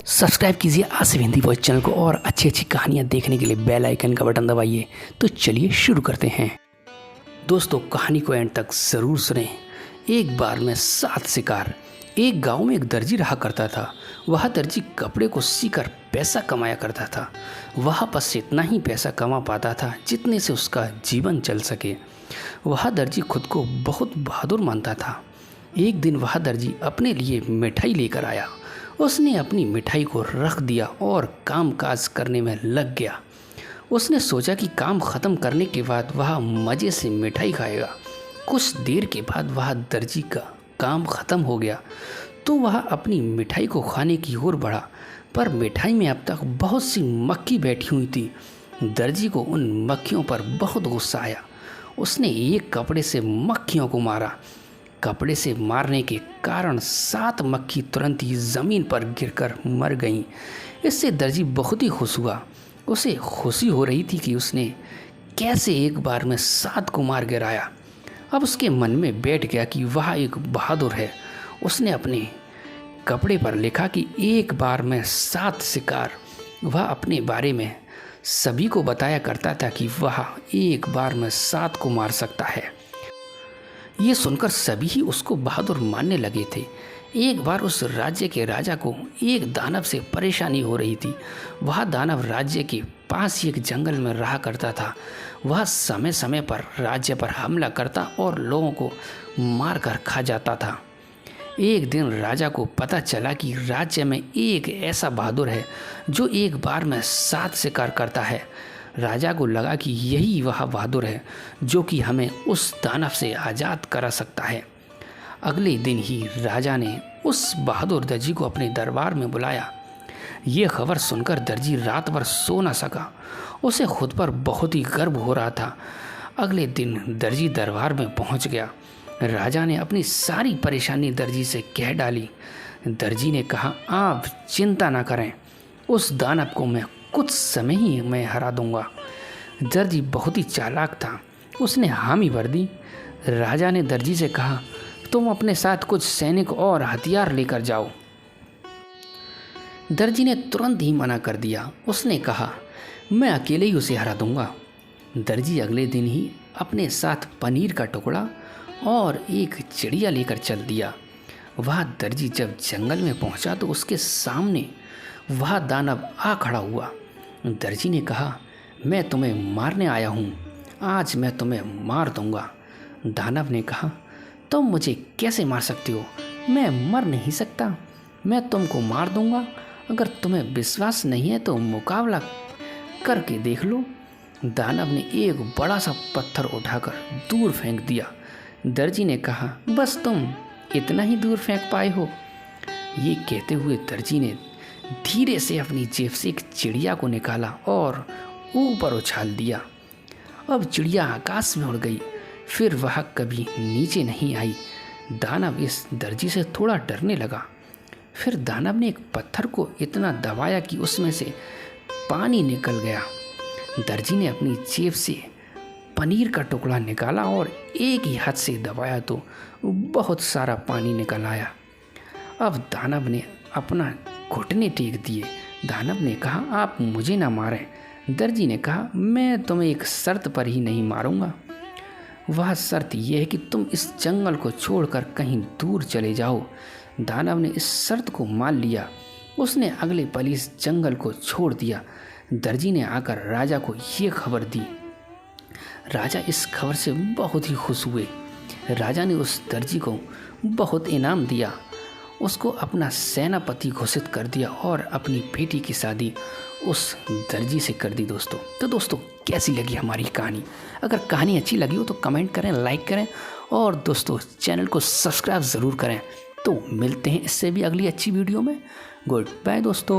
Subscribe कीजिए Asif Hindi voice channel को और अच्छी अच्छी कहानियाँ देखने के लिए बेल आइकन का बटन दबाइए। तो चलिए शुरू करते हैं। दोस्तों, कहानी को एंड तक ज़रूर सुनें। एक बार में 7 शिकार। एक गांव में एक दर्जी रहा करता था। वह दर्जी कपड़े को सीकर पैसा कमाया करता था। वह बस इतना ही पैसा कमा पाता था जितने से उसका जीवन चल सके। वह दर्जी खुद को बहुत बहादुर मानता था। एक दिन वह दर्जी अपने लिए मिठाई लेकर आया। उसने अपनी मिठाई को रख दिया और काम काज करने में लग गया। उसने सोचा कि काम ख़त्म करने के बाद वह मज़े से मिठाई खाएगा। कुछ देर के बाद वह दर्जी का काम ख़त्म हो गया तो वह अपनी मिठाई को खाने की ओर बढ़ा, पर मिठाई में अब तक बहुत सी मक्खी बैठी हुई थी। दर्जी को उन मक्खियों पर बहुत गुस्सा आया। उसने एक कपड़े से मक्खियों को मारा। कपड़े से मारने के कारण 7 मक्खी तुरंत ही ज़मीन पर गिरकर मर गईं। इससे दर्जी बहुत ही खुश हुआ। उसे खुशी हो रही थी कि उसने कैसे एक बार में 7 को मार गिराया। अब उसके मन में बैठ गया कि वह एक बहादुर है। उसने अपने कपड़े पर लिखा कि एक बार में 7 शिकार। वह अपने बारे में सभी को बताया करता था कि वह एक बार में 7 को मार सकता है। ये सुनकर सभी ही उसको बहादुर मानने लगे थे। एक बार उस राज्य के राजा को एक दानव से परेशानी हो रही थी। वह दानव राज्य के पास ही एक जंगल में रहा करता था। वह समय समय पर राज्य पर हमला करता और लोगों को मार कर खा जाता था। एक दिन राजा को पता चला कि राज्य में एक ऐसा बहादुर है जो एक बार में 7 शिकार करता है। राजा को लगा कि यही वह बहादुर है जो कि हमें उस दानव से आज़ाद करा सकता है। अगले दिन ही राजा ने उस बहादुर दर्जी को अपने दरबार में बुलाया। ये खबर सुनकर दर्जी रात भर सो न सका। उसे खुद पर बहुत ही गर्व हो रहा था। अगले दिन दर्जी दरबार में पहुंच गया। राजा ने अपनी सारी परेशानी दर्जी से कह डाली। दर्जी ने कहा, आप चिंता ना करें, उस दानव को मैं कुछ समय ही मैं हरा दूंगा। दर्जी बहुत ही चालाक था। उसने हामी भर दी। राजा ने दर्जी से कहा, तुम अपने साथ कुछ सैनिक और हथियार लेकर जाओ। दर्जी ने तुरंत ही मना कर दिया। उसने कहा, मैं अकेले ही उसे हरा दूंगा। दर्जी अगले दिन ही अपने साथ पनीर का टुकड़ा और एक चिड़िया लेकर चल दिया। वह दर्जी जब जंगल में पहुंचा तो उसके सामने वह दानव आ खड़ा हुआ। दर्जी ने कहा, मैं तुम्हें मारने आया हूँ, आज मैं तुम्हें मार दूंगा। दानव ने कहा, तुम मुझे कैसे मार सकते हो? मैं मर नहीं सकता, मैं तुमको मार दूंगा। अगर तुम्हें विश्वास नहीं है तो मुकाबला करके देख लो। दानव ने एक बड़ा सा पत्थर उठाकर दूर फेंक दिया। दर्जी ने कहा, बस तुम इतना ही दूर फेंक पाए हो? ये कहते हुए दर्जी ने धीरे से अपनी जेब से एक चिड़िया को निकाला और ऊपर उछाल दिया। अब चिड़िया आकाश में उड़ गई, फिर वह कभी नीचे नहीं आई। दानव इस दर्जी से थोड़ा डरने लगा। फिर दानव ने एक पत्थर को इतना दबाया कि उसमें से पानी निकल गया। दर्जी ने अपनी जेब से पनीर का टुकड़ा निकाला और एक ही हाथ से दबाया तो बहुत सारा पानी निकल आया। अब दानव ने अपना घुटने टेक दिए। दानव ने कहा, आप मुझे ना मारें। दर्जी ने कहा, मैं तुम्हें एक शर्त पर ही नहीं मारूंगा। वह शर्त यह है कि तुम इस जंगल को छोड़कर कहीं दूर चले जाओ। दानव ने इस शर्त को मान लिया। उसने अगले पल इस जंगल को छोड़ दिया। दर्जी ने आकर राजा को ये खबर दी। राजा इस खबर से बहुत ही खुश हुए। राजा ने उस दर्जी को बहुत इनाम दिया, उसको अपना सेनापति घोषित कर दिया और अपनी बेटी की शादी उस दर्जी से कर दी। दोस्तों कैसी लगी हमारी कहानी? अगर कहानी अच्छी लगी हो तो कमेंट करें, लाइक करें और दोस्तों चैनल को सब्सक्राइब ज़रूर करें। तो मिलते हैं इससे भी अगली अच्छी वीडियो में। गुड बाय दोस्तों।